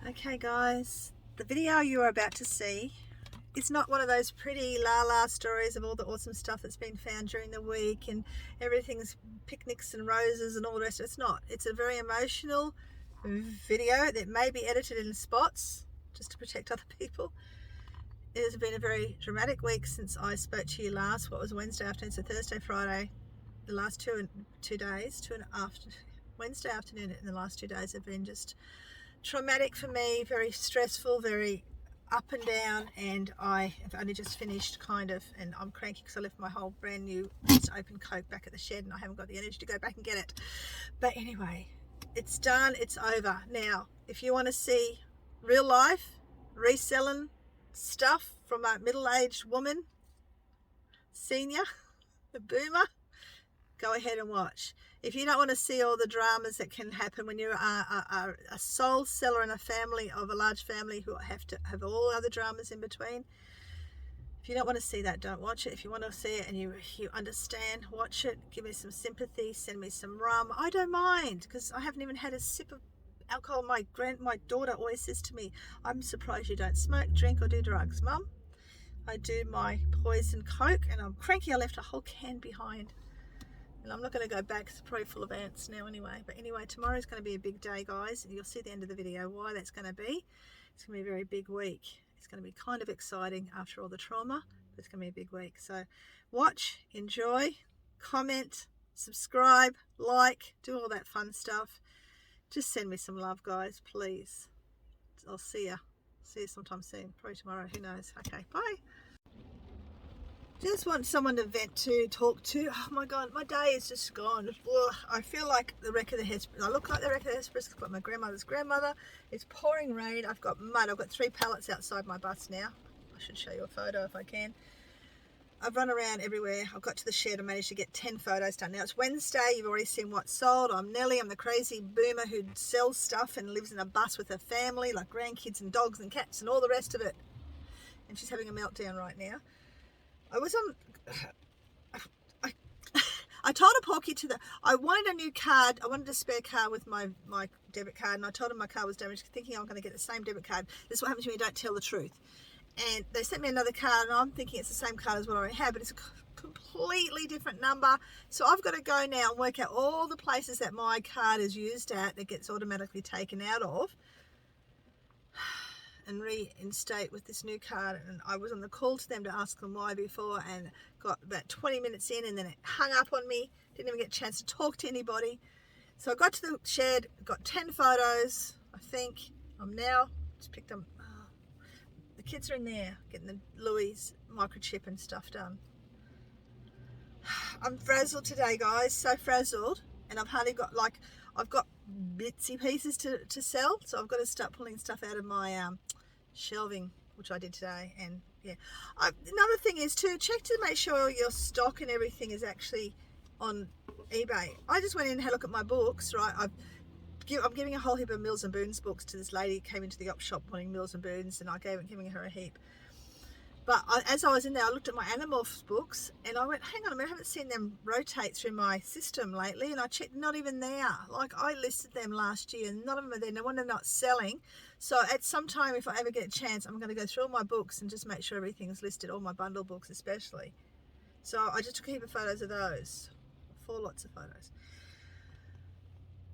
Okay guys, the video you are about to see is not one of those pretty la stories of all the awesome stuff that's been found during the week and everything's picnics and roses and all the rest. It's not. It's a very emotional video that may be edited in spots just to protect other people. It has been a very dramatic week since I spoke to you last. What was Wednesday afternoon? So Thursday, Friday, the last two days, Wednesday afternoon and the last 2 days have been just traumatic for me, very stressful, very up and down, and I have only just finished and I'm cranky because I left my whole brand new open Coke back at the shed and I haven't got the energy to go back and get it. But anyway, it's done, it's over. Now, if you want to see real life reselling stuff from a middle-aged woman, senior, a boomer, go ahead and watch. If you don't want to see all the dramas that can happen when you're a sole seller in a large family who have to have all other dramas in between, if you don't want to see that, don't watch it. If you want to see it and you understand, watch it. Give me some sympathy, send me some rum. I don't mind, because I haven't even had a sip of alcohol. My daughter always says to me, I'm surprised you don't smoke, drink or do drugs, Mum. I do my poison Coke and I'm cranky. I left a whole can behind. And I'm not going to go back, it's probably full of ants now anyway. But anyway, tomorrow's going to be a big day, guys. And you'll see at the end of the video why that's going to be. It's going to be a very big week. It's going to be kind of exciting after all the trauma, but it's going to be a big week. So watch, enjoy, comment, subscribe, like, do all that fun stuff. Just send me some love, guys, please. I'll see ya. See you sometime soon. Probably tomorrow, who knows. Okay, bye. Just want someone to vent to, talk to. Oh my God, my day is just gone. Ugh, I feel like the wreck of the Hesperus. I look like the wreck of the Hesperus. I've got my grandmother's grandmother. It's pouring rain. I've got mud. I've got 3 pallets outside my bus now. I should show you a photo if I can. I've run around everywhere. I've got to the shed. I managed to get 10 photos done. Now it's Wednesday. You've already seen what's sold. I'm Nellie. I'm the crazy boomer who sells stuff and lives in a bus with her family, like grandkids and dogs and cats and all the rest of it. And she's having a meltdown right now. I told a porky I wanted a new card. I wanted a spare card with my debit card, and I told him my card was damaged, thinking I'm going to get the same debit card. This is what happens when you don't tell the truth. And they sent me another card, and I'm thinking it's the same card as what I already had, but it's a completely different number. So I've got to go now and work out all the places that my card is used at that gets automatically taken out of, and reinstate with this new card. And I was on the call to them to ask them why before, and got about 20 minutes in and then it hung up on me. Didn't even get a chance to talk to anybody. So I got to the shed, got 10 photos. I think I'm now just picked them. The kids are in there getting the Louis microchip and stuff done. I'm frazzled today, guys, so frazzled, and I've hardly got, I've got bitsy pieces to sell, so I've got to start pulling stuff out of my shelving, which I did today. And yeah, another thing is to check to make sure your stock and everything is actually on eBay. I just went in and had a look at my books, right? I'm giving a whole heap of Mills and Boons books to this lady who came into the op shop wanting Mills and Boons, and giving her a heap. But as I was in there, I looked at my Animorphs books and I went, hang on a minute, I haven't seen them rotate through my system lately. And I checked, not even there. Like, I listed them last year and none of them are there. No wonder they're not selling. So at some time, if I ever get a chance, I'm going to go through all my books and just make sure everything's listed, all my bundle books especially. So I just took a heap of photos of those. 4 lots of photos.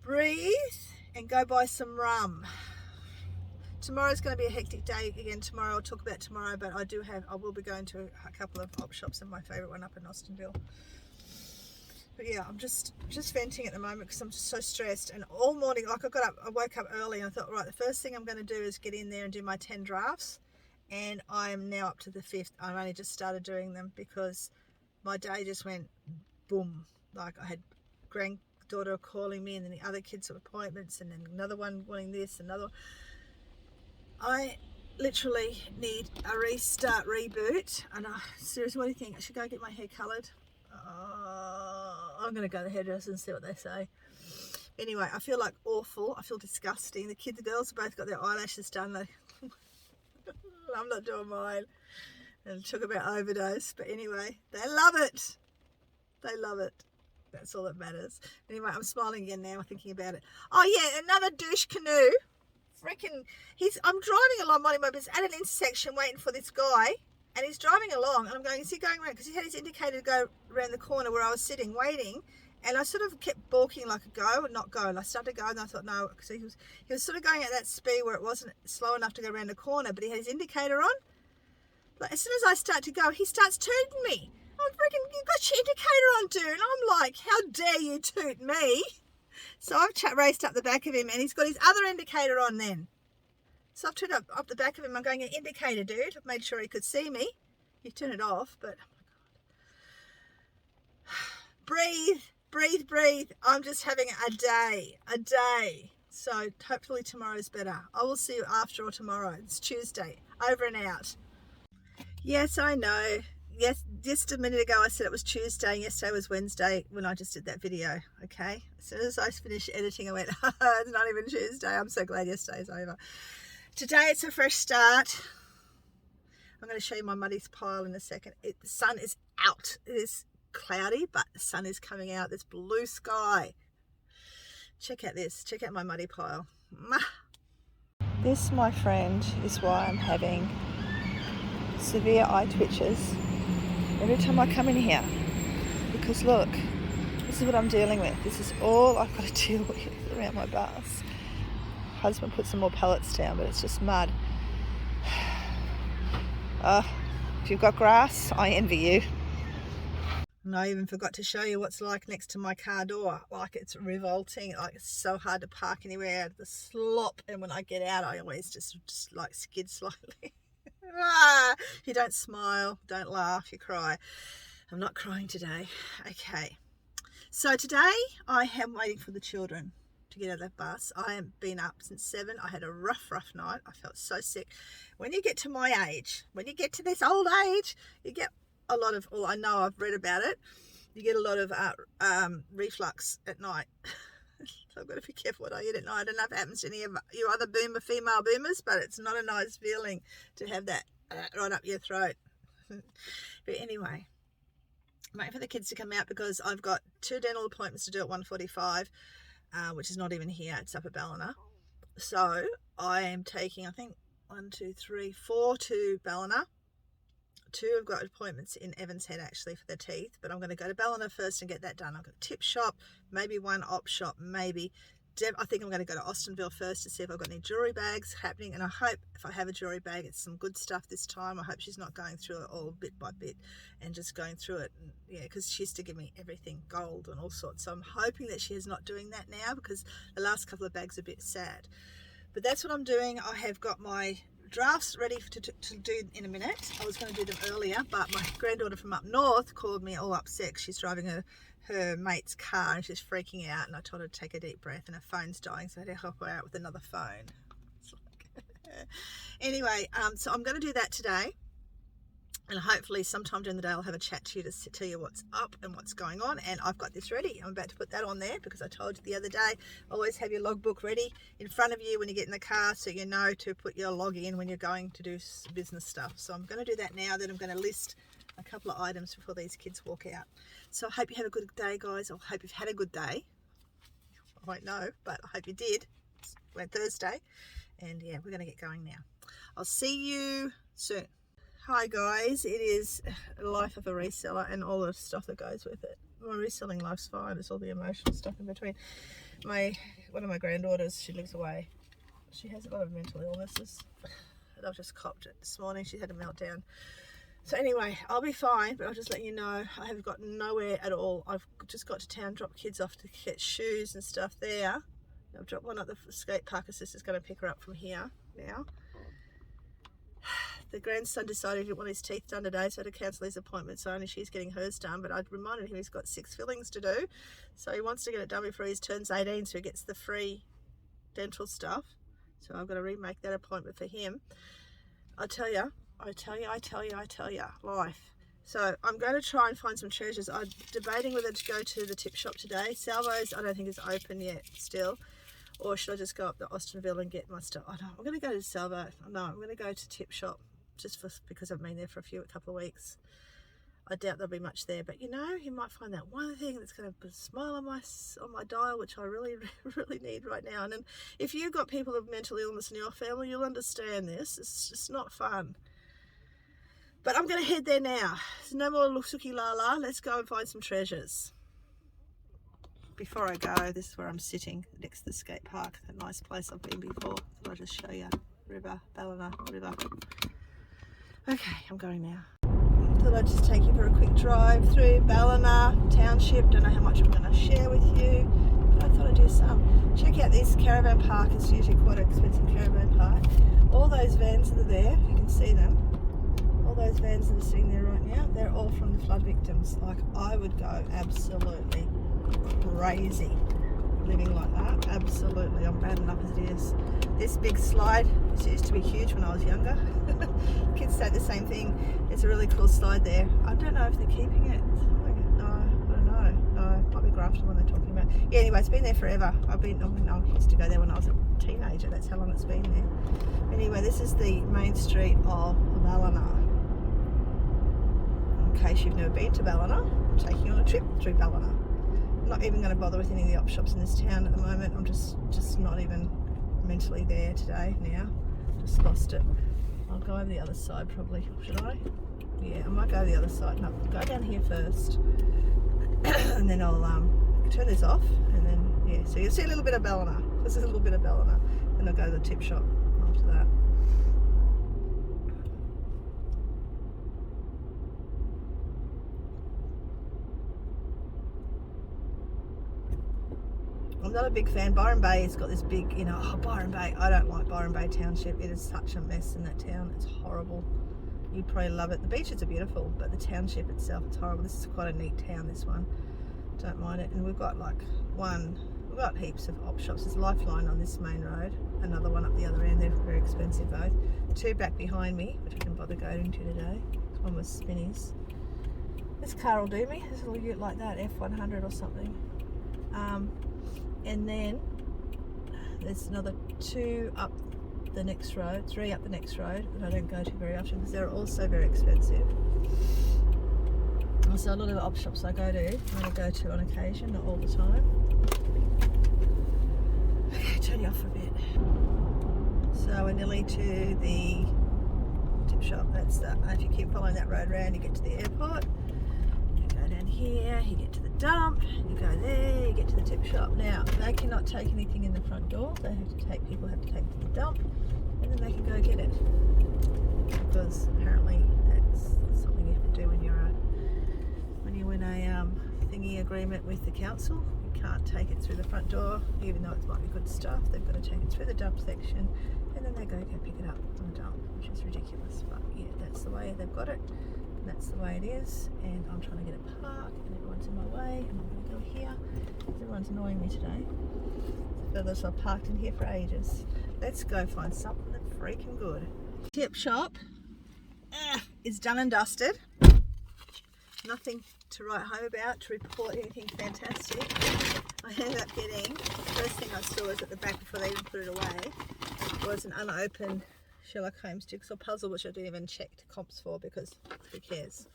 Breathe and go buy some rum. Tomorrow's going to be a hectic day again. Tomorrow, I'll talk about tomorrow, but I will be going to a couple of op shops, and my favourite one up in Austinville. But yeah, I'm just venting at the moment because I'm just so stressed. And all morning, I woke up early and I thought, right, the first thing I'm going to do is get in there and do my 10 drafts. And I am now up to the 5th. I've only just started doing them because my day just went boom. Like, I had granddaughter calling me, and then the other kids have appointments, and then another one wanting this, another one. I literally need a reboot. And seriously, what do you think? I should go get my hair coloured. I'm going to go to the hairdresser and see what they say. Anyway, I feel like awful. I feel disgusting. The girls have both got their eyelashes done. I'm not doing mine. And talk about overdose. But anyway, they love it. They love it. That's all that matters. Anyway, I'm smiling again now thinking about it. Oh yeah, another douche canoe freaking, I'm driving along my business at an intersection waiting for this guy, and he's driving along, and I'm going, is he going around? Because he had his indicator to go around the corner where I was sitting waiting, and I sort of kept balking like a go, not go, and I started to go, and I thought no, because he was sort of going at that speed where it wasn't slow enough to go around the corner, but he had his indicator on. But as soon as I start to go, he starts tooting me. I'm freaking, you've got your indicator on, dude. And I'm like, how dare you toot me? So I've raced up the back of him, and he's got his other indicator on then. So I've turned up the back of him. I'm going, an indicator, dude. I've made sure he could see me. You turn it off, but breathe, breathe, breathe. I'm just having a day. So hopefully tomorrow's better. I will see you after or tomorrow. It's Tuesday. Over and out. Yes, I know. Yes, just a minute ago I said it was Tuesday, and yesterday was Wednesday when I just did that video, okay? As soon as I finished editing, I went, it's not even Tuesday. I'm so glad yesterday's over. Today it's a fresh start. I'm going to show you my muddy pile in a second. The sun is out. It is cloudy, but the sun is coming out. There's blue sky. Check out this. Check out my muddy pile. This, my friend, is why I'm having severe eye twitches every time I come in here. Because look, this is what I'm dealing with. This is all I've got to deal with around my bus. Husband put some more pellets down, but it's just mud. If you've got grass, I envy you. And I even forgot to show you what's like next to my car door. Like, it's revolting. Like, it's so hard to park anywhere out of the slop. And when I get out, I always just like skid slightly. You don't smile, don't laugh, you cry. I'm not crying today. Okay. So today I am waiting for the children to get out of that bus. I have been up since 7. I had a rough night. I felt so sick. When you get to my age, when you get to this old age, you get a lot of, well, I know I've read about it, you get a lot of reflux at night. So I've got to be careful what I eat at night. I don't know if it happens to any of you other female boomers, but it's not a nice feeling to have that right up your throat. But anyway, I'm waiting for the kids to come out because I've got 2 dental appointments to do at 1:45, which is not even here. It's up at Ballina. So I am taking, I think, 1, 2, 3, 4 to Ballina. 2 have got appointments in Evans Head actually for their teeth, but I'm going to go to Ballina first and get that done. I've got a tip shop, maybe one op shop, maybe. I think I'm going to go to Austinville first to see if I've got any jewelry bags happening, and I hope if I have a jewelry bag, it's some good stuff this time. I hope she's not going through it all bit by bit and just going through it, and, yeah, because she used to give me everything gold and all sorts. So I'm hoping that she is not doing that now, because the last couple of bags are a bit sad. But that's what I'm doing. I have got my drafts ready to do in a minute. I was going to do them earlier, but my granddaughter from up north called me all upset. She's driving her mate's car and she's freaking out, and I told her to take a deep breath, and her phone's dying, so I had to help her out with another phone. Anyway, so I'm going to do that today, and hopefully sometime during the day I'll have a chat to you to tell you what's up and what's going on. And I've got this ready. I'm about to put that on there because I told you the other day, always have your logbook ready in front of you when you get in the car, so you know to put your log in when you're going to do business stuff. So I'm going to do that now. Then I'm going to list a couple of items before these kids walk out. So I hope you have a good day, guys. I hope you've had a good day. I won't know, but I hope you did. It's Thursday, and yeah, we're going to get going now. I'll see you soon. Hi guys, it is the life of a reseller and all the stuff that goes with it. My reselling life's fine, it's all the emotional stuff in between. One of my granddaughters, she lives away. She has a lot of mental illnesses, and I've just copped it this morning. She had a meltdown. So anyway, I'll be fine, but I'll just let you know I have got nowhere at all. I've just got to town, drop kids off to get shoes and stuff there. I've dropped one at the skate park. Her sister's going to pick her up from here now. The grandson decided he didn't want his teeth done today, so I had to cancel his appointment, so only she's getting hers done. But I'd reminded him he's got 6 fillings to do, so he wants to get it done before he turns 18, so he gets the free dental stuff. So I've got to remake that appointment for him. I tell you, life. So I'm going to try and find some treasures. I'm debating whether to go to the tip shop today. Salvo's, I don't think is open yet still. Or should I just go up to Austinville and get my stuff? Oh no, I'm going to go to Salvo. No, I'm going to go to Tip Shop just because I've been there for a couple of weeks. I doubt there'll be much there, but you know, you might find that one thing that's going to put a smile on my dial, which I really really need right now. And then if you've got people with mental illness in your family, you'll understand this. It's just not fun. But I'm going to head there now. There's no more looky la la. Let's go and find some treasures. Before I go, this is where I'm sitting next to the skate park, a nice place I've been before. I'll just show you. River, Ballina River. Okay, I'm going now. Thought I'd just take you for a quick drive through Ballina Township. Don't know how much I'm going to share with you, but I thought I'd do some. Check out this caravan park. It's usually quite an expensive caravan park. All those vans that are there, you can see them. All those vans that are sitting there right now, they're all from the flood victims. Like, I would go absolutely crazy living like that. Absolutely, I'm bad enough as it is. This big slide, this used to be huge when I was younger. Kids say the same thing. It's a really cool slide there. I don't know if they're keeping it. No, I don't know. No, it might be Grafton when they're talking about. Yeah, anyway, it's been there forever. I used to go there when I was a teenager. That's how long it's been there. Anyway, this is the main street of Ballina. In case you've never been to Ballina, I'm taking you on a trip through Ballina. I'm not even going to bother with any of the op shops in this town at the moment. I'm just not even mentally there today now. Just lost it. I'll go over the other side probably. Should I? Yeah, I might go to the other side. No, go down here first. And then I'll turn this off. And then, yeah, so you'll see a little bit of Ballina. This is a little bit of Ballina. Then I'll go to the tip shop after that. I'm not a big fan. Byron Bay has got this big, Byron Bay. I don't like Byron Bay Township. It is such a mess in that town. It's horrible. You'd probably love it. The beaches are beautiful, but the township itself, it's horrible. This is quite a neat town, this one. Don't mind it. And we've got we've got heaps of op shops. There's Lifeline on this main road. Another one up the other end. They're very expensive both. Two back behind me, which I can bother going to today. This one was Spinnies. This car will do me. There's a little ute like that, F100 or something. And then there's another two up the next road, three up the next road that I don't go to very often because they're also very expensive. Also, a lot of the op shops I go to on occasion, not all the time. Okay, turn you off for a bit. So we're nearly to the tip shop. That's that. If you keep following that road around, you get to the airport. Down here, you get to the dump, you go there, you get to the tip shop. Now, they cannot take anything in the front door. People have to take it to the dump, and then they can go get it. Because apparently that's something you have to do when you're in a thingy agreement with the council. You can't take it through the front door, even though it might be good stuff. They've got to take it through the dump section, and then they go pick it up on the dump, which is ridiculous. But yeah, that's the way they've got it. That's the way it is, and I'm trying to get a park, and everyone's in my way, and I'm going to go here. Everyone's annoying me today. So I've parked in here for ages. Let's go find something that's freaking good. Tip shop is done and dusted. Nothing to write home about, to report anything fantastic. I ended up getting, the first thing I saw was at the back before they even put it away, was an unopened Sherlock Holmes jigsaw puzzle, which I didn't even check the comps for because who cares.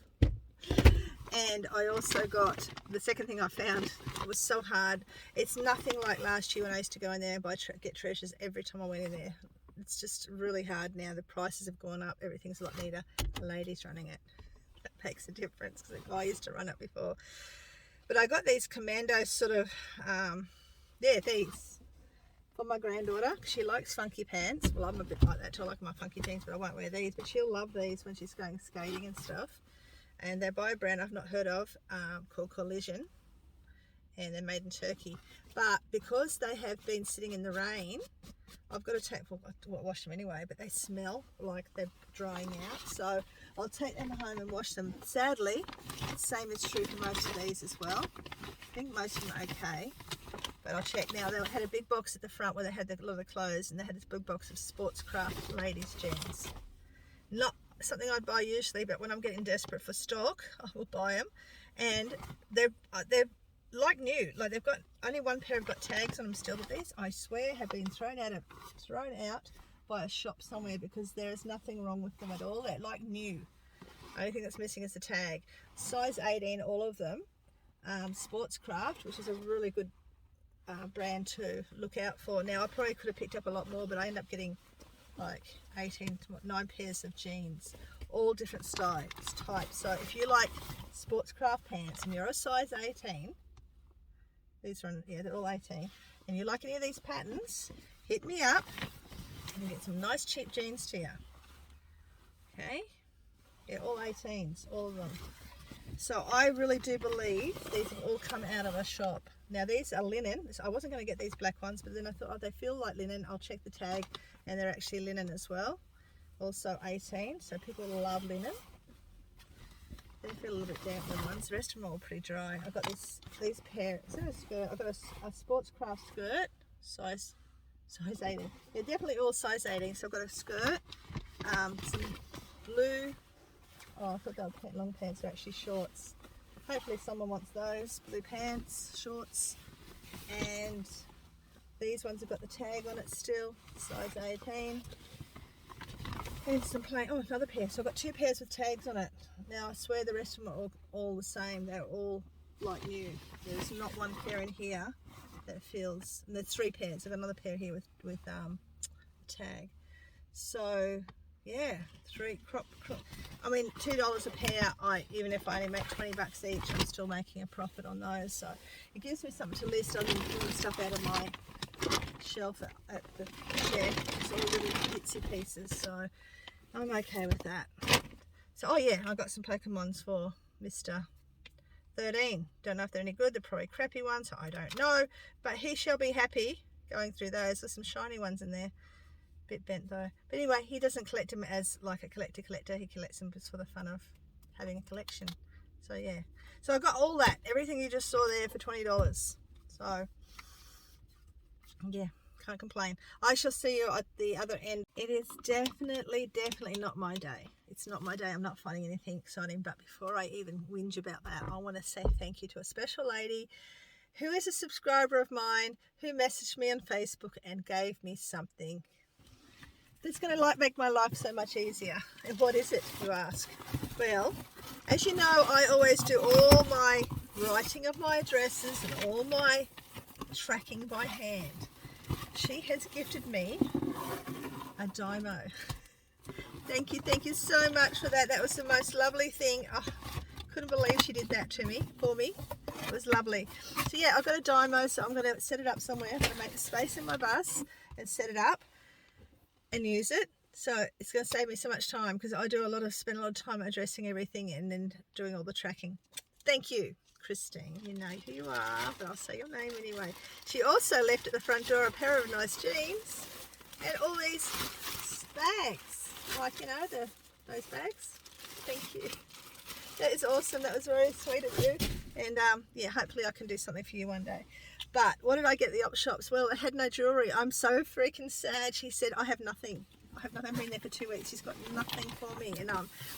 And I also got, the second thing I found, it was so hard. It's nothing like last year when I used to go in there and get treasures every time I went in there. It's just really hard now. The prices have gone up. Everything's a lot neater. The lady's running it. That makes a difference because the guy used to run it before. But I got these commando sort of, these. For my granddaughter, she likes funky pants. Well, I'm a bit like that too. I like my funky jeans, but I won't wear these. But she'll love these when she's going skating and stuff. And they're by a brand I've not heard of called Collision, and they're made in Turkey. But because they have been sitting in the rain, I've got to wash them anyway. But they smell like they're drying out, so I'll take them home and wash them. Sadly, the same is true for most of these as well. I think most of them are okay. But I'll check now. They had a big box at the front where they had a lot of the clothes, and they had this big box of Sportscraft ladies jeans. Not something I'd buy usually, but when I'm getting desperate for stock, I will buy them. And they're like new. Like they've got only one pair have got tags on them still, but these I swear have been thrown out by a shop somewhere because there is nothing wrong with them at all. They're like new. Only thing that's missing is the tag. Size 18, all of them. Sportscraft, which is a really good brand to look out for. Now I probably could have picked up a lot more, but I ended up getting like 9 pairs of jeans, all different types. So if you like Sportscraft pants and you're a size 18, these are, yeah, they're all 18, and you like any of these patterns, hit me up and get some nice cheap jeans to you. Okay, yeah, all 18s, all of them. So I really do believe these have all come out of a shop. Now these are linen. So I wasn't going to get these black ones, but then I thought, oh, they feel like linen. I'll check the tag, and they're actually linen as well. Also 18, so people love linen. They feel a little bit damp, the ones. The rest of them are all pretty dry. I've got these pair. Is that a skirt? I've got a Sportscraft skirt, size 18. They're definitely all size 18. So I've got a skirt, some blue. Oh, I thought they were long pants. Are actually shorts. Hopefully someone wants those blue pants, shorts, and these ones have got the tag on it still, size 18. And some plain. Oh, another pair. So I've got 2 pairs with tags on it. Now I swear the rest of them are all the same. They're all like new. There's not one pair in here that feels. And there's 3 pairs. I've got another pair here with tag. So yeah, 3 crop. I mean, $2 a pair. Even if I only make 20 bucks each, I'm still making a profit on those. So it gives me something to list. I'm pulling stuff out of my shelf at the shed. It's all little itsy pieces, so I'm okay with that. So oh yeah, I got some Pokemons for Mr. 13. Don't know if they're any good. They're probably crappy ones, so I don't know, but he shall be happy going through those. There's some shiny ones in there, bit bent though. But anyway, he doesn't collect them as like a collector. He collects them just for the fun of having a collection. So yeah, so I got all that, everything you just saw there for $20. So yeah, can't complain. I shall see you at the other end. It is definitely not my day. It's not my day. I'm not finding anything exciting. But before I even whinge about that, I want to say thank you to a special lady who is a subscriber of mine, who messaged me on Facebook and gave me something that's going to make my life so much easier. And what is it, you ask? Well, as you know, I always do all my writing of my addresses and all my tracking by hand. She has gifted me a Dymo. Thank you so much for that. That was the most lovely thing. Oh, couldn't believe she did that for me. It was lovely. So yeah, I've got a Dymo, so I'm going to set it up somewhere. I'm going to make a space in my bus and set it up and use it. So it's going to save me so much time, because I spend a lot of time addressing everything and then doing all the tracking. Thank you, Christine. You know who you are, but I'll say your name anyway. She also left at the front door a pair of nice jeans and all these bags, like, you know, those bags. Thank you. That is awesome. That was very sweet of you. And yeah, hopefully I can do something for you one day. But what did I get at the op shops? Well, it had no jewellery. I'm so freaking sad. She said, I have nothing. I've been there for 2 weeks. She's got nothing for me. And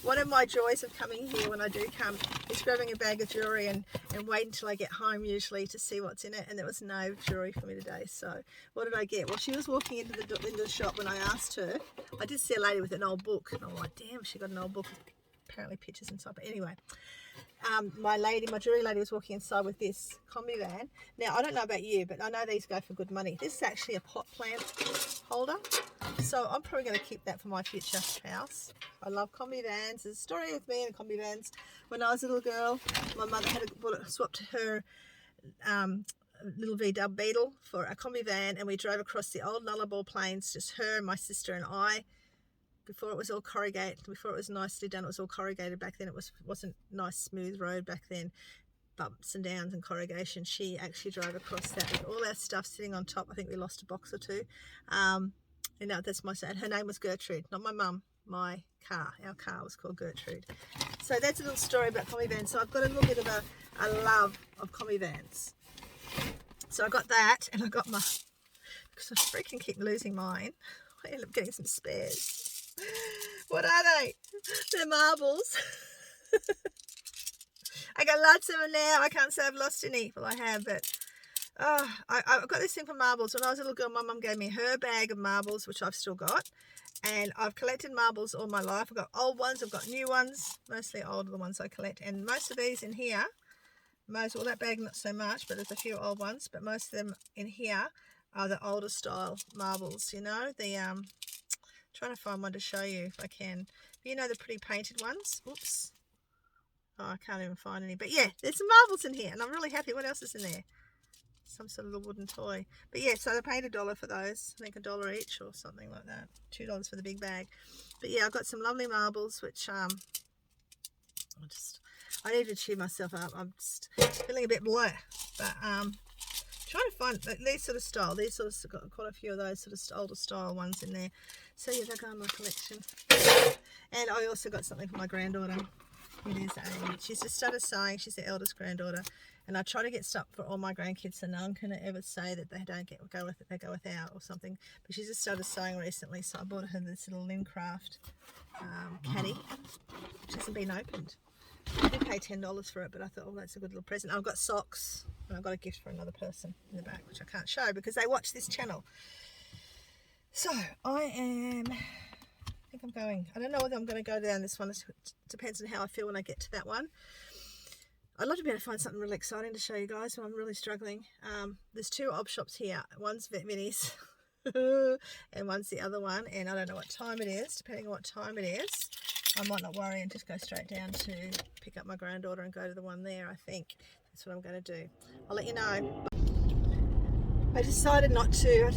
one of my joys of coming here when I do come is grabbing a bag of jewellery and wait until I get home usually to see what's in it. And there was no jewellery for me today. So what did I get? Well, she was walking into the shop when I asked her. I did see a lady with an old book. And I'm like, damn, she got an old book with apparently pictures inside. But anyway, my jewellery lady was walking inside with this combi van. Now, I don't know about you, but I know these go for good money. This is actually a pot plant holder. So I'm probably going to keep that for my future house. I love combi vans. There's a story with me and combi vans. When I was a little girl, my mother had swapped her little VW Beetle for a combi van, and we drove across the old Nullarbor Plains, just her, my sister and I. Before it was all corrugated, before it was nicely done, it was all corrugated back then. It wasn't nice smooth road back then, bumps and downs and corrugation. She actually drove across that with all our stuff sitting on top. I think we lost a box or two. You know, that's my son. Her name was Gertrude, not my mum. Our car was called Gertrude. So that's a little story about combi vans. So I've got a little bit of a love of combi vans. So I got that, and I got because I freaking keep losing mine. I end up getting some spares. What are they? They're marbles. I got lots of them now. I can't say I've lost any. Well, I have, but I've got this thing for marbles. When I was a little girl, my mum gave me her bag of marbles, which I've still got. And I've collected marbles all my life. I've got old ones, I've got new ones, mostly old, the ones I collect. And most of these in here, well, that bag not so much, but there's a few old ones. But most of them in here are the older style marbles, you know. The trying to find one to show you if I can. You know, the pretty painted ones. Oops. Oh, I can't even find any. But yeah, there's some marbles in here, and I'm really happy. What else is in there? Some sort of a wooden toy. But yeah, so they paid $1 for those. I think $1 each or something like that. $2 for the big bag. But yeah, I've got some lovely marbles, which I need to cheer myself up. I'm just feeling a bit blah. But trying to find these sort of style. These sort of got quite a few of those sort of older style ones in there. So yeah, they go in my collection. And I also got something for my granddaughter. It is she's just started sewing. She's the eldest granddaughter, and I try to get stuff for all my grandkids so no one can ever say that they don't go with it, they go without or something. But she's just started sewing recently, so I bought her this little Lincraft caddy, which hasn't been opened. I did pay $10 for it, but I thought, oh, that's a good little present. I've got socks, and I've got a gift for another person in the back, which I can't show because they watch this channel. So I think I'm going. I don't know whether I'm going to go down this one. It depends on how I feel when I get to that one. I'd love to be able to find something really exciting to show you guys, but I'm really struggling. There's two op shops here. One's Vet Minis and one's the other one. And I don't know what time it is. Depending on what time it is, I might not worry and just go straight down to pick up my granddaughter and go to the one there. I think that's what I'm going to do. I'll let you know. I decided not to.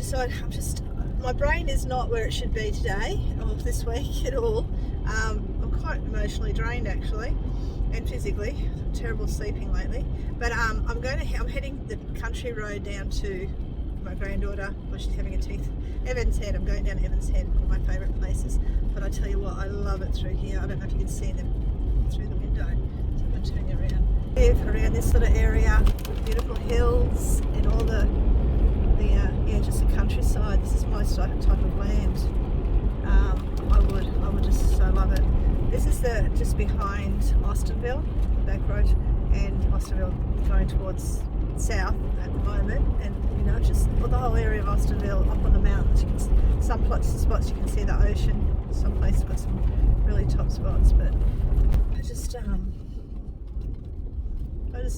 My brain is not where it should be today or this week at all. I'm quite emotionally drained actually, and physically. Terrible sleeping lately. But I'm heading the country road down to my granddaughter. Well, she's having a teeth. Evans Head. I'm going down Evans Head, one of my favourite places. But I tell you what, I love it through here. I don't know if you can see them through the window. So I'm going to turn you around. Live around this sort of area with beautiful hills and all the just the countryside. This is my type of land. I would just so love it. This is just behind Austinville, the back road, and Austinville going towards south at the moment, and you know, just the whole area of Austinville up on the mountains. Some spots you can see the ocean. Some places got some really top spots, but I just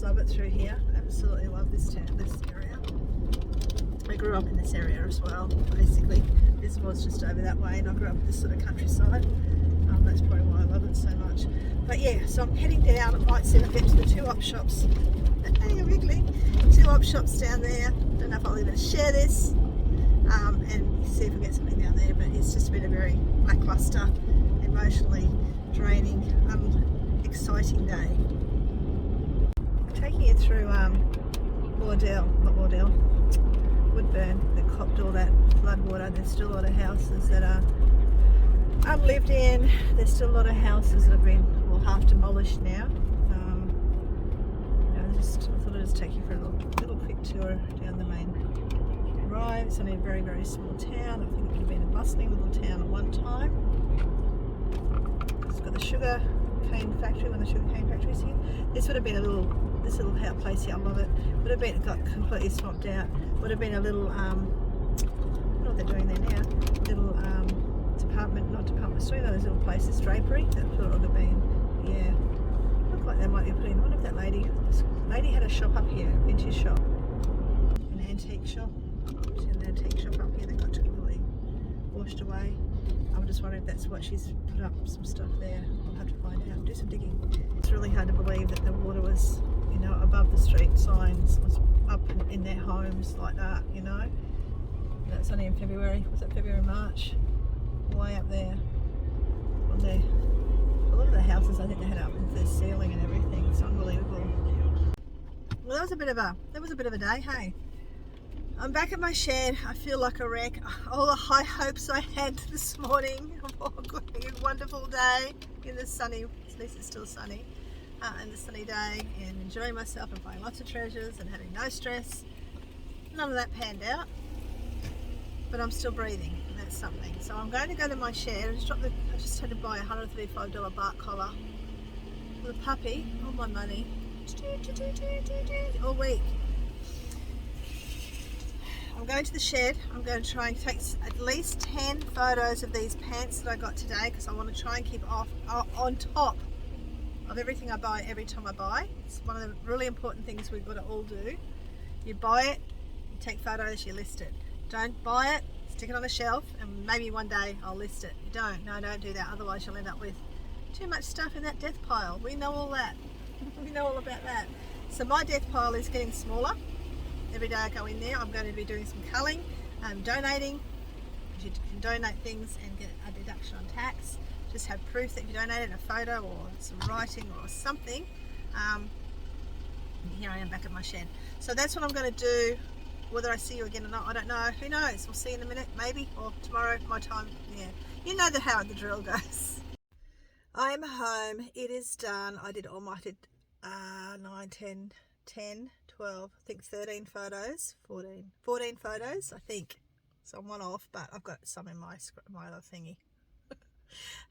love it through here. Absolutely love this area. I grew up in this area as well. Basically, this was just over that way, and I grew up in this sort of countryside. That's probably why I love it so much. But yeah, so I'm heading down. I might see if I get to the two op shops. Hey, you're wiggling. Two op shops down there. Don't know if I'll even share this and see if we get something down there. But it's just been a very lackluster, emotionally draining, exciting day. I'm taking you through Woodburn, that copped all that flood water. There's still a lot of houses that are unlived in. There's still a lot of houses that have been half demolished now. I thought I'd just take you for a little quick tour down the main drive. It's only a very, very small town. I think it would have been a bustling little town at one time. It's got the sugar cane factory when the sugar cane factory is here. This would have been this little place here. I love it. Would have been got completely swamped out. Would have been a little I don't know what they're doing there now. Little not department store, those little places, drapery. That's what it would have been. Yeah. Look like they might be putting. I wonder if that lady had a shop up here, a vintage shop, an antique shop. She had an antique shop up here that got completely washed away. I'm just wondering if that's what she's put up some stuff there. I'll have to find out. Do some digging. It's really hard to believe that the water was, you know, above the street signs, was up in their homes like that, you know. That's only in February. Was it February, March? Way up there. On there. A lot of the houses I think they had up with their ceiling and everything. It's unbelievable. Well, that was a bit of a day, hey. I'm back at my shed. I feel like a wreck. All the high hopes I had this morning of a wonderful day in the sunny, at least it's still sunny, in the sunny day, and enjoying myself and finding lots of treasures and having no stress. None of that panned out, but I'm still breathing, and that's something. So I'm going to go to my shed. I just had to buy a $135 bark collar for the puppy. All my money all week. I'm going to the shed. I'm going to try and take at least 10 photos of these pants that I got today, because I want to try and keep on top of everything I buy every time I buy. It's one of the really important things we've got to all do. You buy it, you take photos, you list it. Don't buy it, stick it on a shelf, and maybe one day I'll list it. You don't. No, don't do that. Otherwise you'll end up with too much stuff in that death pile. We know all that. We know all about that. So my death pile is getting smaller. Every day I go in there, I'm going to be doing some culling, donating. You can donate things and get a deduction on tax. Just have proof that you donated, a photo or some writing or something. Here I am back at my shed. So that's what I'm going to do. Whether I see you again or not, I don't know. Who knows? We'll see in a minute, maybe, or tomorrow, my time. Yeah, you know how the drill goes. I am home. It is done. I did 9, 10, 12, I think 13 photos, 14 photos, I think. So I'm one off, but I've got some in my other thingy.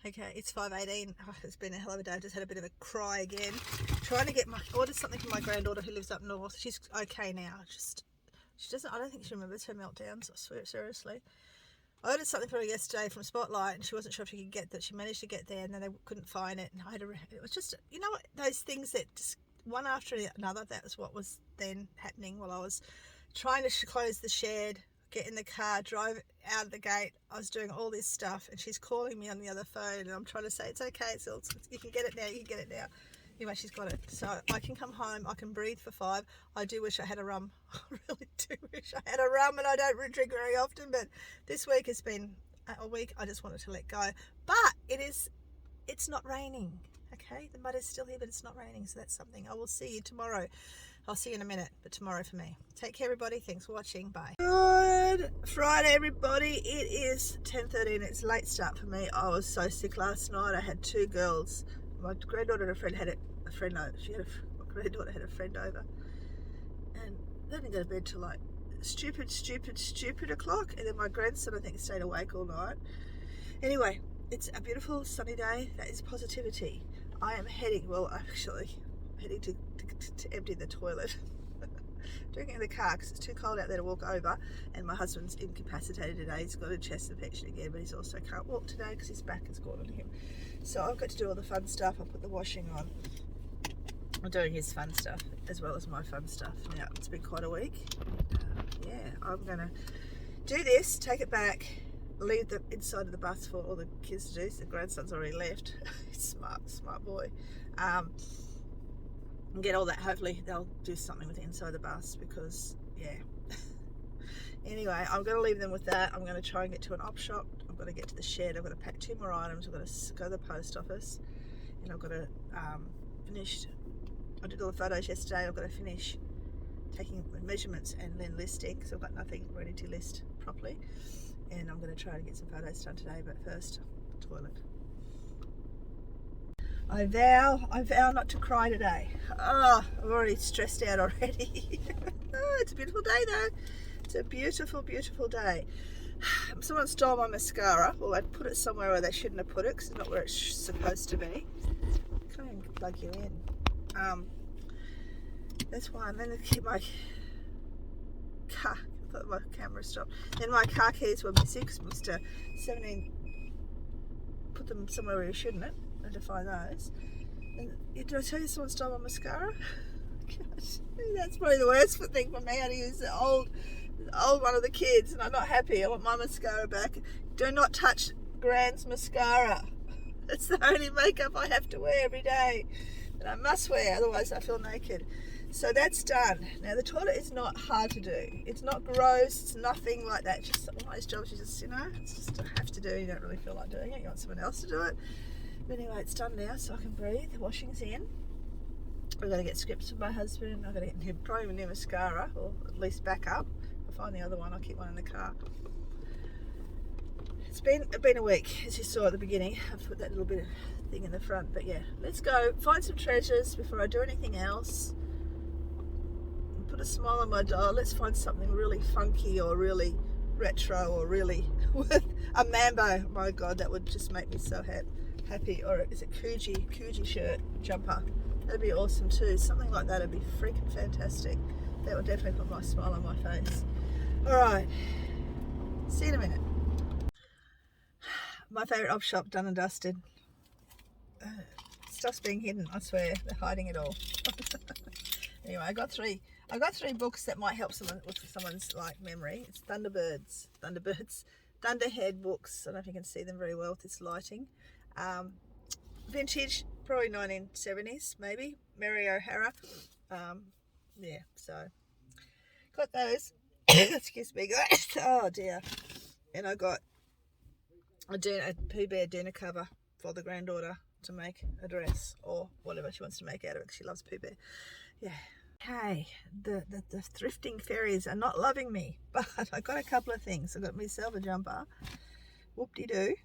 Okay, it's 5:18. Oh, it's been a hell of a day. I've just had a bit of a cry again. Trying to get ordered something for my granddaughter who lives up north. She's okay now. She doesn't. I don't think she remembers her meltdowns. I swear, seriously. I ordered something for her yesterday from Spotlight, and she wasn't sure if she could get that. She managed to get there, and then they couldn't find it. And it was just, you know, those things that just one after another. That was what was then happening while I was trying to close the shed, get in the car, drive out of the gate. I was doing all this stuff, and she's calling me on the other phone, and I'm trying to say, it's okay, you can get it now, you can get it now. Anyway, she's got it. So I can come home, I can breathe for 5. I do wish I had a rum. I really do wish I had a rum, and I don't drink very often, but this week has been a week I just wanted to let go. But it's not raining, okay? The mud is still here, but it's not raining, so that's something. I will see you tomorrow. I'll see you in a minute, but tomorrow for me. Take care, everybody. Thanks for watching. Bye. Good Friday, everybody. It is 10:30 and it's a late start for me. I was so sick last night. I had 2 girls. My granddaughter and a friend had a friend over. My granddaughter had a friend over. And they didn't go to bed till like stupid o'clock. And then my grandson, I think, stayed awake all night. Anyway, it's a beautiful sunny day. That is positivity. I am heading to empty the toilet. Doing it in the car because it's too cold out there to walk over, and my husband's incapacitated today. He's got a chest infection again, but he's also can't walk today because his back has gone on him. So I've got to do all the fun stuff. I'll put the washing on. I'm doing his fun stuff as well as my fun stuff. Now, it's been quite a week. Yeah, I'm going to do this, take it back, leave the inside of the bus for all the kids to do. So the grandson's already left. He's smart boy. And get all that. Hopefully they'll do something with the inside of the bus because, yeah. Anyway, I'm going to leave them with that. I'm going to try and get to an op shop. I've got to get to the shed. I've got to pack 2 more items. I've got to go to the post office, and I've got to finish. I did all the photos yesterday. I've got to finish taking measurements and then listing, so I've got nothing ready to list properly. And I'm going to try to get some photos done today, but first, the toilet. I vow not to cry today. Oh, I'm already stressed out already. Oh, it's a beautiful day though. It's a beautiful, beautiful day. Someone stole my mascara. Well, they put it somewhere where they shouldn't have put it because it's not where it's supposed to be. I can't even plug you in. That's why. And then they keep my car. I thought my camera stopped. Then my car keys were missing because Mr. 17 put them somewhere where he shouldn't have. To find those. And did I tell you someone stole my mascara? Gosh, that's probably the worst thing for me. I had to use the old one of the kids, and I'm not happy. I want my mascara back. Do not touch Grand's mascara. It's the only makeup I have to wear every day, and I must wear, otherwise I feel naked. So that's done. Now the toilet is not hard to do. It's not gross. It's nothing like that. It's just one of those jobs you just, it's just a have to do. You don't really feel like doing it. You want someone else to do it. But anyway, it's done now, so I can breathe. The washing's in. I've got to get scripts from my husband. I've got to get probably a new mascara, or at least back up. I'll find the other one. I'll keep one in the car. It's been a week, as you saw at the beginning. I've put that little bit of thing in the front. But yeah, let's go find some treasures before I do anything else. Put a smile on my doll. Let's find something really funky or really retro or really with a Mambo. My God, that would just make me so happy. Or is it Coogee shirt jumper? That'd be awesome too. Something like that would be freaking fantastic. That would definitely put my smile on my face. Alright, see you in a minute. My favourite op shop done and dusted. Stuff's being hidden, I swear, they're hiding it all. Anyway, I got three books that might help someone with someone's like memory. It's Thunderhead books. I don't know if you can see them very well with this lighting. Vintage, probably 1970s maybe. Mary O'Hara. Yeah, so got those. Excuse me, guys. Oh dear. And I got a Pooh Bear dinner cover for the granddaughter to make a dress or whatever she wants to make out of it because she loves Pooh Bear. Yeah. Okay, the thrifting fairies are not loving me, but I got a couple of things. I got myself a jumper. Whoop-de-doo.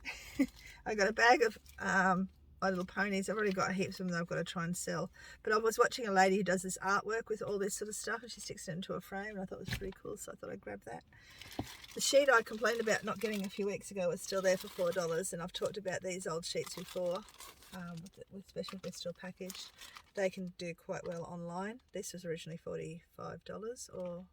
I got a bag of My Little Ponies. I've already got heaps of them that I've got to try and sell. But I was watching a lady who does this artwork with all this sort of stuff, and she sticks it into a frame, and I thought it was pretty cool, so I thought I'd grab that. The sheet I complained about not getting a few weeks ago was still there for $4, and I've talked about these old sheets before, especially if they're still packaged. They can do quite well online. This was originally $45, or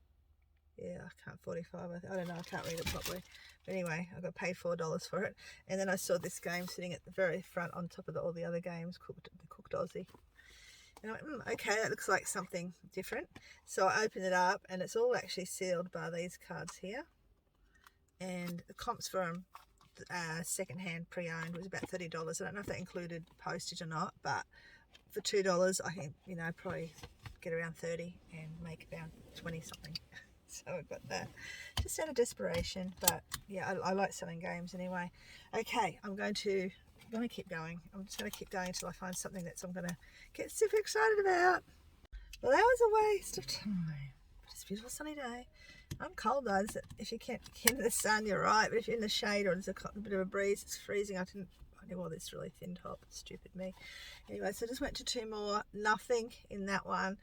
yeah, I can't, 45. I don't know, I can't read it properly. But anyway, I got paid $4 for it. And then I saw this game sitting at the very front on top of all the other games, the Cooked Aussie. And I went, okay, that looks like something different. So I opened it up, and it's all actually sealed by these cards here. And the comps for them, second-hand pre-owned, was about $30. I don't know if that included postage or not, but for $2, I can, probably get around 30 and make around 20 something. So I've got that, just out of desperation. But yeah, I like selling games anyway. Okay, I'm going to keep going. I'm just going to keep going until I find something that I'm going to get super excited about. Well, that was a waste of time. But it's a beautiful sunny day. I'm cold though. If you can't get in the sun, you're right. But if you're in the shade or there's a bit of a breeze, it's freezing. I wore this really thin top. Stupid me. Anyway, so I just went to two more. Nothing in that one.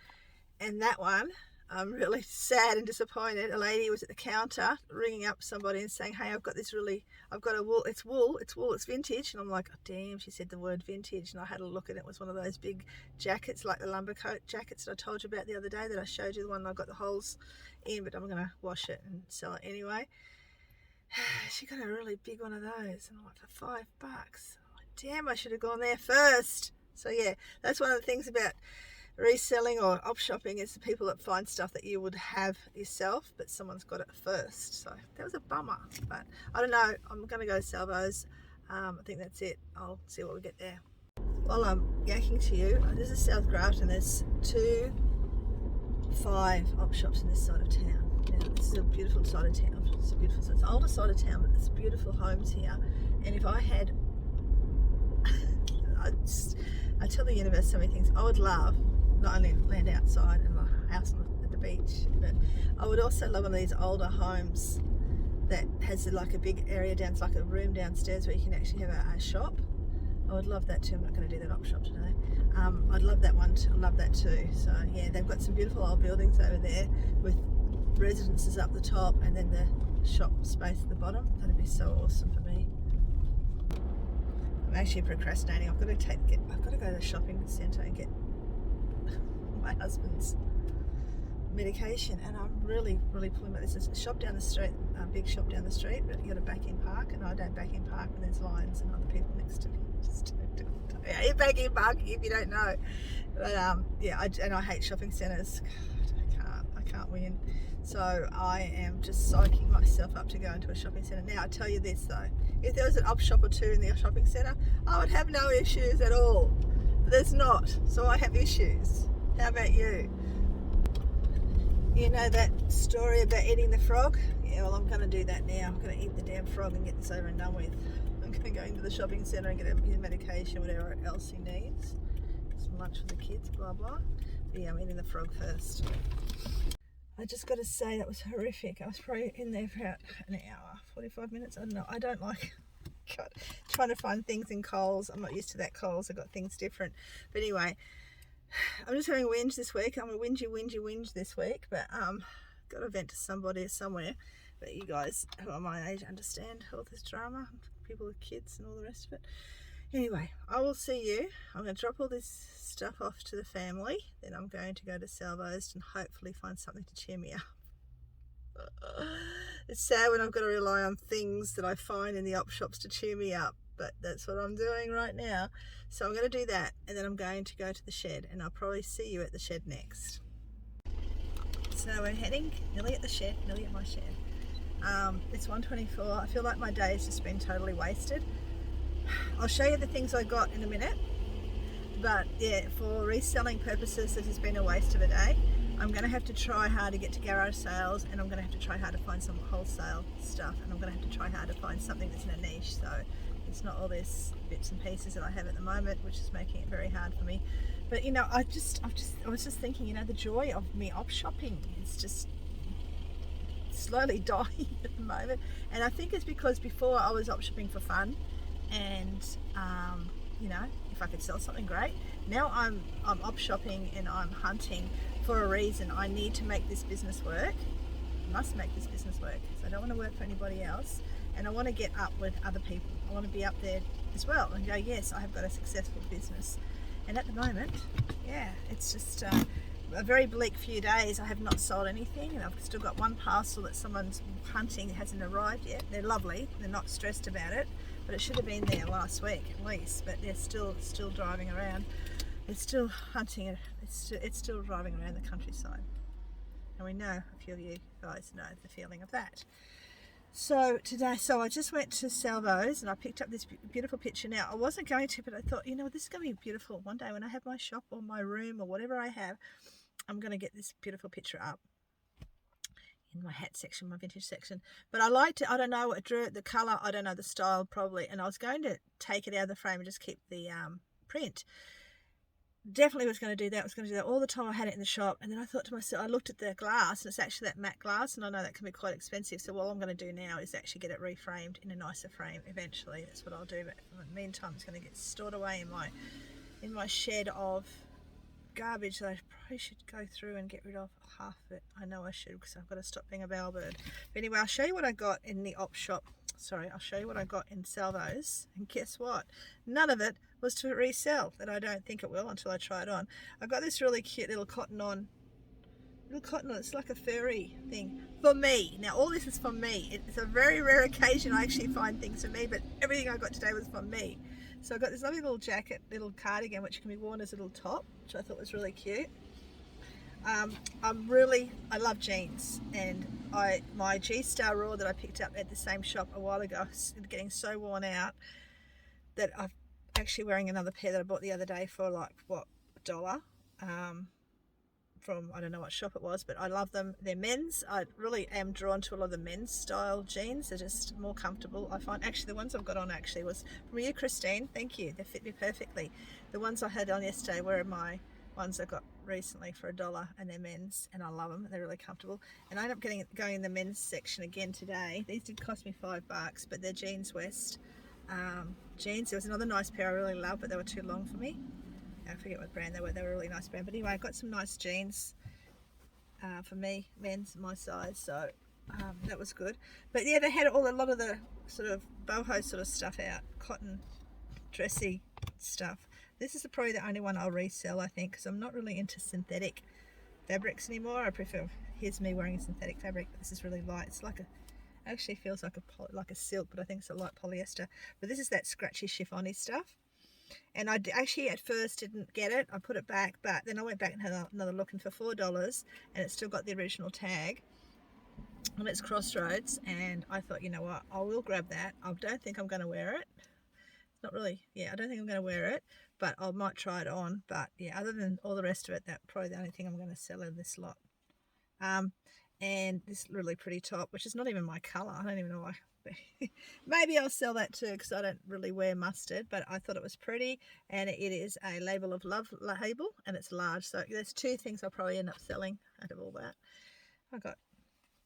And that one, I'm really sad and disappointed. A lady was at the counter ringing up somebody and saying, hey, I've got a wool, it's vintage. And I'm like, oh, damn, she said the word vintage. And I had a look, and it was one of those big jackets, like the lumber coat jackets that I told you about the other day, that I showed you, the one that I got the holes in, but I'm going to wash it and sell it anyway. She got a really big one of those, and I'm like, for $5. I'm like, damn, I should have gone there first. So yeah, that's one of the things about reselling or op shopping, is the people that find stuff that you would have yourself, but someone's got it first. So that was a bummer, but I don't know, I'm going to go to Salvo's. I think that's it. I'll see what we get there. While I'm yakking to you, this is South Grafton. There's 5 op shops in this side of town. Now, this is a beautiful side of town. It's an older side of town, but it's beautiful homes here. And if I had I tell the universe so many things. I would love not only land outside and a house at the beach, but I would also love one of these older homes that has like a big area down, it's like a room downstairs where you can actually have a shop. I would love that too. I'm not going to do that op shop today. I'd love that one. I love that too. So yeah, they've got some beautiful old buildings over there with residences up the top and then the shop space at the bottom. That'd be so awesome for me. I'm actually procrastinating. I've got to go to the shopping centre and get my husband's medication, and I'm really pulling about this. There's a shop down the street, a big shop down the street, but you got to back in park, and I don't back in park when there's lines and other people next to me. Just you back in park if you don't know. But yeah, I hate shopping centres. God, I can't win. So I am just psyching myself up to go into a shopping centre. Now I tell you this though, if there was an op shop or two in the shopping centre, I would have no issues at all. But there's not, so I have issues. How about you? You know that story about eating the frog? Yeah, well, I'm going to do that now. I'm going to eat the damn frog and get this over and done with. I'm going to go into the shopping centre and get his medication, whatever else he needs. Some lunch for the kids, blah, blah. But yeah, I'm eating the frog first. I just got to say, that was horrific. I was probably in there for about an hour, 45 minutes. I don't know. I don't like God, trying to find things in Coles. I'm not used to that Coles. I've got things different. But anyway, I'm just having a whinge this week. I'm a whinge this week. But got to vent to somebody somewhere. But you guys who are my age understand all this drama. People with kids and all the rest of it. Anyway, I will see you. I'm going to drop all this stuff off to the family. Then I'm going to go to Salvo's and hopefully find something to cheer me up. It's sad when I've got to rely on things that I find in the op shops to cheer me up, but that's what I'm doing right now. So I'm going to do that, and then I'm going to go to the shed, and I'll probably see you at the shed next. So we're heading nearly at the shed, nearly at my shed. It's 1:24. I feel like my day has just been totally wasted. I'll show you the things I got in a minute, but yeah, for reselling purposes, this has been a waste of a day. I'm going to have to try hard to get to garage sales, and I'm going to have to try hard to find some wholesale stuff, and I'm going to have to try hard to find something that's in a niche, so it's not all these bits and pieces that I have at the moment, which is making it very hard for me. But you know, I was just thinking, you know, the joy of me op shopping is just slowly dying at the moment, and I think it's because before I was op shopping for fun, and you know, if I could sell something great. Now I'm op shopping and I'm hunting for a reason. I need to make this business work. I must make this business work. So I don't want to work for anybody else, and I want to get up with other people. I want to be up there as well and go, yes, I have got a successful business. And at the moment, yeah, it's just a very bleak few days. I have not sold anything, and I've still got one parcel that someone's hunting hasn't arrived yet. They're lovely. They're not stressed about it, but it should have been there last week at least. But they're still driving around. It's still hunting it. It's still driving around the countryside, and we know a few of you guys know the feeling of that. So today, I just went to Salvo's and I picked up this beautiful picture. Now I wasn't going to, but I thought, you know, this is going to be beautiful one day when I have my shop or my room or whatever I have. I'm going to get this beautiful picture up in my hat section, my vintage section. But I liked it. I don't know what drew it, the colour. I don't know the style probably. And I was going to take it out of the frame and just keep the print. Definitely was going to do that. I was going to do that all the time I had it in the shop. And then I thought to myself, I looked at the glass, and it's actually that matte glass, and I know that can be quite expensive. So what I'm going to do now is actually get it reframed in a nicer frame eventually. That's what I'll do. But in the meantime, it's going to get stored away in my shed of garbage that I probably should go through and get rid of half of it. I know I should, because I've got to stop being a bellbird. But anyway, I'll show you what I got in the op shop. Sorry, I'll show you what I got in Salvo's, and guess what? None of it was to resell, that I don't think it will until I try it on. I got this really cute little cotton on, it's like a furry thing for me. Now all this is for me. It's a very rare occasion I actually find things for me, but everything I got today was for me. So I got this lovely little jacket, little cardigan, which can be worn as a little top, which I thought was really cute. I love jeans, and my G-Star Raw that I picked up at the same shop a while ago is getting so worn out that I'm actually wearing another pair that I bought the other day for like, what, $1, from I don't know what shop it was, but I love them. They're men's. I really am drawn to a lot of the men's style jeans. They're just more comfortable, I find. Actually, the ones I've got on actually was from you, Christine. Thank you. They fit me perfectly. The ones I had on yesterday were my ones I got recently for $1, and they're men's, and I love them. They're really comfortable. And I ended up going in the men's section again today. These did cost me $5, but they're Jeans West jeans. There was another nice pair I really love, but they were too long for me. I forget what brand they were. They were a really nice brand. But anyway, I got some nice jeans for me, men's, my size. So that was good. But yeah, they had a lot of the sort of boho sort of stuff out, cotton, dressy stuff. This is probably the only one I'll resell, I think, because I'm not really into synthetic fabrics anymore. I prefer, here's me wearing a synthetic fabric, but this is really light. It's like actually feels like a silk, but I think it's a light polyester. But this is that scratchy chiffon-y stuff. And I actually at first didn't get it. I put it back, but then I went back and had another look, and for $4, and it's still got the original tag on its crossroads. And I thought, you know what, I will grab that. I don't think I'm going to wear it. Not really, yeah, I don't think I'm going to wear it, but I might try it on. But yeah, other than all the rest of it, that's probably the only thing I'm going to sell in this lot. And this really pretty top, which is not even my colour. I don't even know why. Maybe I'll sell that too, because I don't really wear mustard, but I thought it was pretty. And it is a Label of Love label, and it's large. So there's 2 things I'll probably end up selling out of all that. I got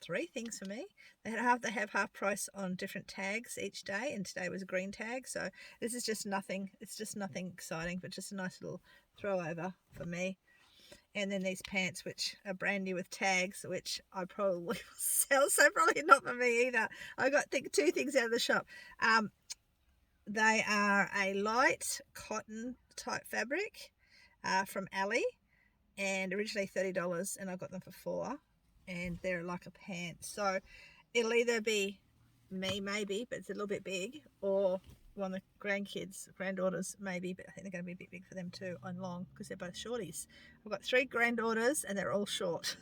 3 things for me. They have half price on different tags each day, and today was a green tag. So this is just nothing. It's just nothing exciting, but just a nice little throw over for me. And then these pants, which are brand new with tags, which I probably will sell, so probably not for me either. I got 2 things out of the shop. They are a light cotton type fabric from Ali, and originally $30, and I got them for $4. and they're like a pant. So it'll either be me maybe, but it's a little bit big, or one of the granddaughters maybe, but I think they're going to be a bit big for them too on long because they're both shorties. I've got 3 granddaughters and they're all short.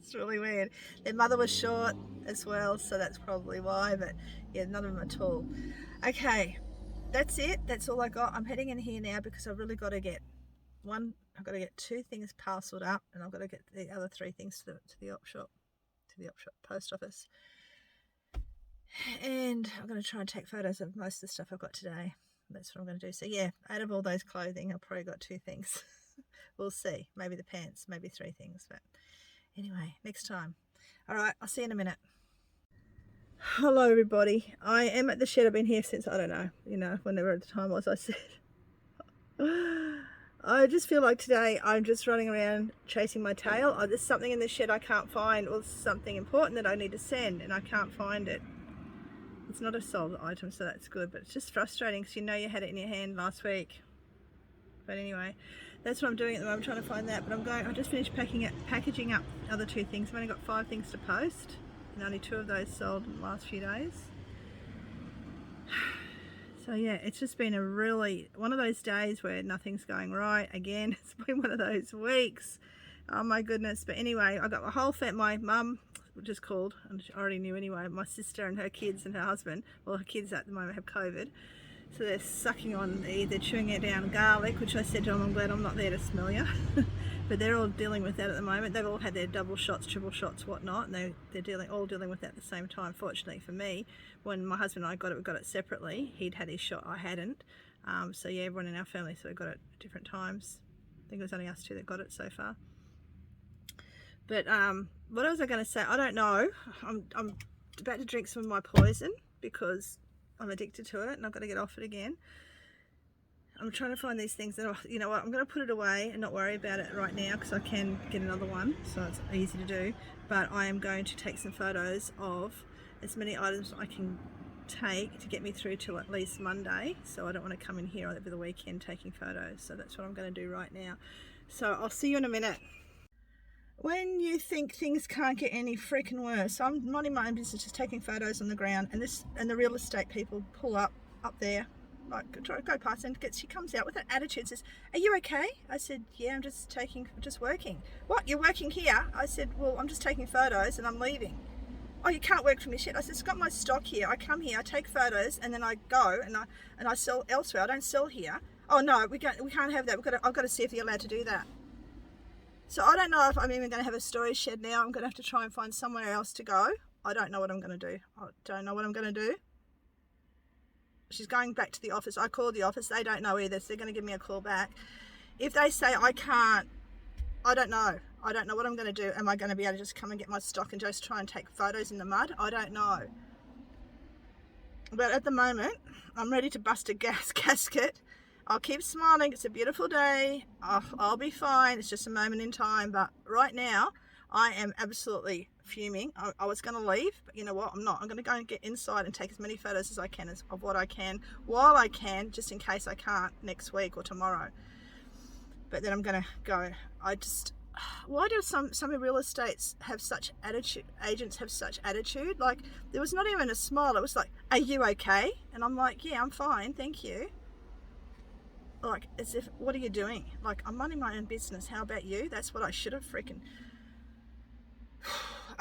It's really weird. Their mother was short as well, so that's probably why, but yeah, none of them are tall. Okay, that's it. That's all I got. I'm heading in here now because I've really got to get I've got to get 2 things parceled up, and I've got to get the other 3 things to the op shop, post office. And I'm going to try and take photos of most of the stuff I've got today. That's what I'm going to do. So yeah, out of all those clothing, I've probably got 2 things. We'll see. Maybe the pants, maybe 3 things. But anyway, next time. All right, I'll see you in a minute. Hello, everybody. I am at the shed. I've been here since, I don't know, whenever the time was I said. I just feel like today I'm just running around chasing my tail. There's something in the shed I can't find, or something important that I need to send, and I can't find it. It's not a sold item, so that's good, but it's just frustrating because you had it in your hand last week. But anyway, that's what I'm doing at the moment, trying to find that. But I just finished packaging up the other 2 things. I've only got 5 things to post, and only 2 of those sold in the last few days. So yeah, it's just been one of those days where nothing's going right. Again, it's been one of those weeks. Oh my goodness. But anyway, I got the whole my mum just called, and she already knew anyway, my sister and her kids and her husband. Well, her kids at the moment have COVID. So they're sucking on, they're chewing it down garlic, which I said to them, I'm glad I'm not there to smell you. But they're all dealing with that at the moment. They've all had their double shots, triple shots, whatnot, and they're all dealing with that at the same time. Fortunately for me, when my husband and I got it, we got it separately. He'd had his shot, I hadn't. So yeah, everyone in our family sort of got it at different times. I think it was only us 2 that got it so far. But what was I going to say? I don't know. I'm about to drink some of my poison because I'm addicted to it and I've got to get off it again. I'm trying to find these things that, you know what, I'm going to put it away and not worry about it right now because I can get another one, so it's easy to do. But I am going to take some photos of as many items I can take to get me through till at least Monday. So I don't want to come in here over the weekend taking photos. So that's what I'm going to do right now. So I'll see you in a minute. When you think things can't get any freaking worse, I'm minding my own business, just taking photos on the ground, and the real estate people pull up there, like go past, and she comes out with an attitude, says, "Are you okay?" I said, "Yeah, I'm just working." "What? You're working here?" I said, "Well, I'm just taking photos and I'm leaving." "Oh, you can't work from your shed." I said, "It's got my stock here. I come here, I take photos, and then I go and I sell elsewhere. I don't sell here." "Oh no, we can't have that. I've got to see if you're allowed to do that." So I don't know if I'm even going to have a storage shed now. I'm going to have to try and find somewhere else to go. I don't know what I'm going to do. I don't know what I'm going to do. She's going back to the office. I called the office. They don't know either, so they're going to give me a call back. If they say I can't, I don't know. I don't know what I'm going to do. Am I going to be able to just come and get my stock and just try and take photos in the mud? I don't know. But at the moment, I'm ready to bust a gasket. I'll keep smiling. It's a beautiful day. I'll be fine. It's just a moment in time. But right now, I am absolutely fuming. I was going to leave, but you know what? I'm not. I'm going to go and get inside and take as many photos as I can of what I can while I can, just in case I can't next week or tomorrow. But then I'm going to go. Why do some real estates have such attitude? Agents have such attitude. Like, there was not even a smile. It was like, "Are you okay?" And I'm like, "Yeah, I'm fine. Thank you." Like, as if, what are you doing? Like, I'm minding my own business. How about you? That's what I should have freaking...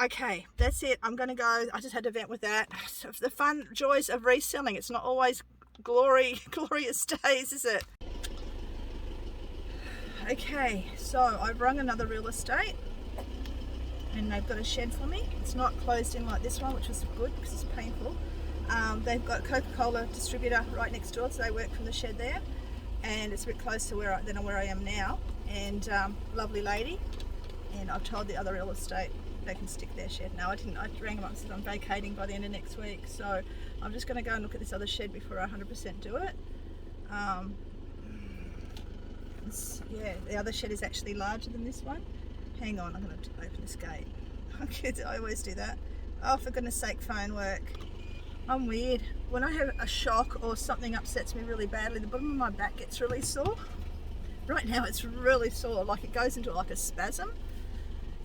Okay, that's it. I'm going to go. I just had to vent with that. So the fun joys of reselling. It's not always glorious days, is it? Okay, so I've rung another real estate and they've got a shed for me. It's not closed in like this one, which is good because it's painful. They've got a Coca-Cola distributor right next door, so they work from the shed there. And it's a bit closer than where I am now, and lovely lady. And I've told the other real estate they can stick their shed. No, I didn't. I rang them up and said I'm vacating by the end of next week, so I'm just going to go and look at this other shed before I 100% do it. Yeah, the other shed is actually larger than this one. Hang on, I'm going to open this gate. I always do that. Oh, for goodness sake, phone work. I'm weird. When I have a shock or something upsets me really badly, the bottom of my back gets really sore. Right now it's really sore, like it goes into like a spasm.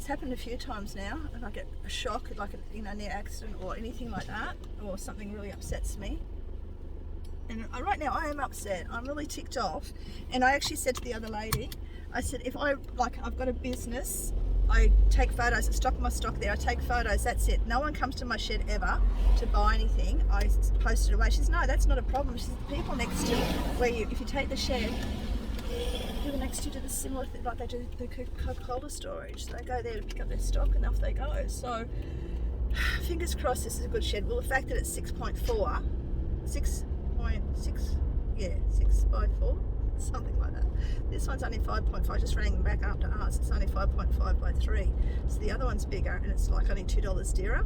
It's happened a few times now, and I get a shock, like a near accident or anything like that, or something really upsets me. And right now I am upset. I'm really ticked off. And I actually said to the other lady, I said, if I've got a business, I take photos, I stock my stock there, I take photos, that's it. No one comes to my shed ever to buy anything. I post it away. She says, no, that's not a problem. She says, the people next to where if you take the shed, people next to you do the similar thing, like they do the Coca-Cola storage. They go there to pick up their stock and off they go. So fingers crossed this is a good shed. Well, the fact that it's 6.4, 6x4, something like that. This one's only 5.5, just running back up to ours. It's only 5.5 by 3. So the other one's bigger, and it's like only $2 dearer.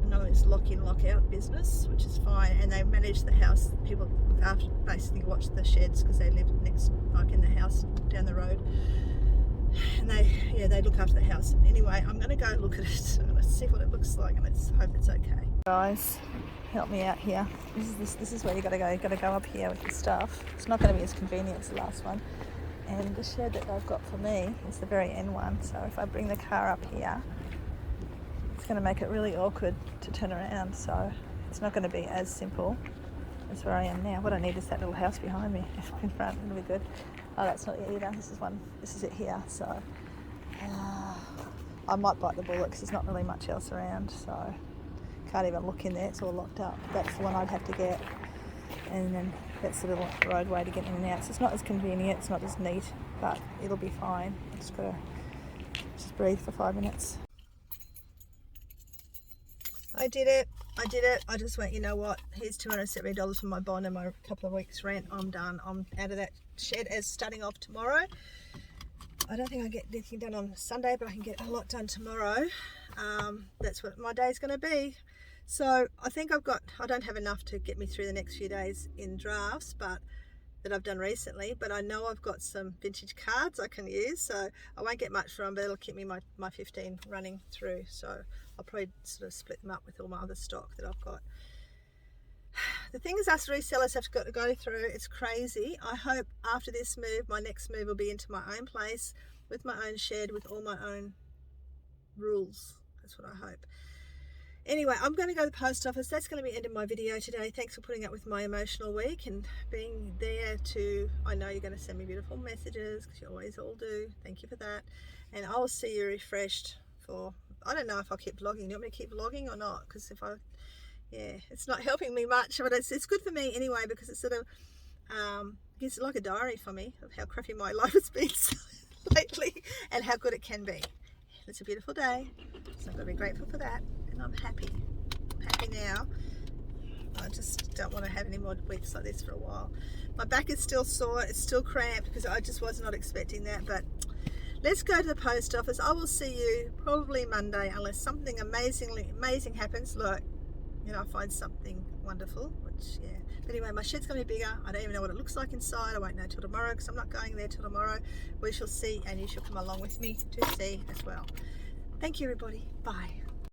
Another is lock in, lock out business, which is fine. And they manage the house. People look after, basically watch the sheds because they live next, like in the house down the road. And they look after the house. Anyway, I'm going to go look at it. I'm going to see what it looks like, and let's hope it's okay. Guys, help me out here. This is where you got to go. You got to go up here with your stuff. It's not going to be as convenient as the last one. And the shed that they've got for me is the very end one. So if I bring the car up here, it's going to make it really awkward to turn around. So it's not going to be as simple as where I am now. What I need is that little house behind me in front. It'll be good. Oh, that's not it either. This is it here. So I might bite the bullet because there's not really much else around. So can't even look in there. It's all locked up. That's the one I'd have to get. And then that's the little roadway to get in and out. So it's not as convenient. It's not as neat, but it'll be fine. I just got to breathe for 5 minutes. I did it. I just went, you know what? Here's $270 for my bond and my couple of weeks rent. I'm done. I'm out of that shed as starting off tomorrow. I don't think I get anything done on Sunday, but I can get a lot done tomorrow. That's what my day's going to be. So I think I don't have enough to get me through the next few days in drafts, but that I've done recently, but I know I've got some vintage cards I can use, so I won't get much from them, but it'll keep me my 15 running through. So I'll probably sort of split them up with all my other stock that I've got. The things us resellers have got to go through, it's crazy. I hope after this move, my next move will be into my own place with my own shed, with all my own rules. That's what I hope. Anyway, I'm going to go to the post office. That's going to be the end of my video today. Thanks for putting up with my emotional week and being there to, I know you're going to send me beautiful messages because you always all do. Thank you for that. And I'll see you refreshed for, I don't know if I'll keep vlogging. Do you want me to keep vlogging or not? Because it's not helping me much, but it's good for me anyway, because it's sort of, it's like a diary for me of how crappy my life has been lately and how good it can be. It's a beautiful day, so I've got to be grateful for that. And I'm happy. I'm happy now. I just don't want to have any more weeks like this for a while. My back is still sore. It's still cramped because I just was not expecting that. But let's go to the post office. I will see you probably Monday unless something amazing happens. Look, I find something wonderful. But anyway, my shed's going to be bigger. I don't even know what it looks like inside. I won't know till tomorrow because I'm not going there till tomorrow. We shall see, and you shall come along with me to see as well. Thank you, everybody. Bye.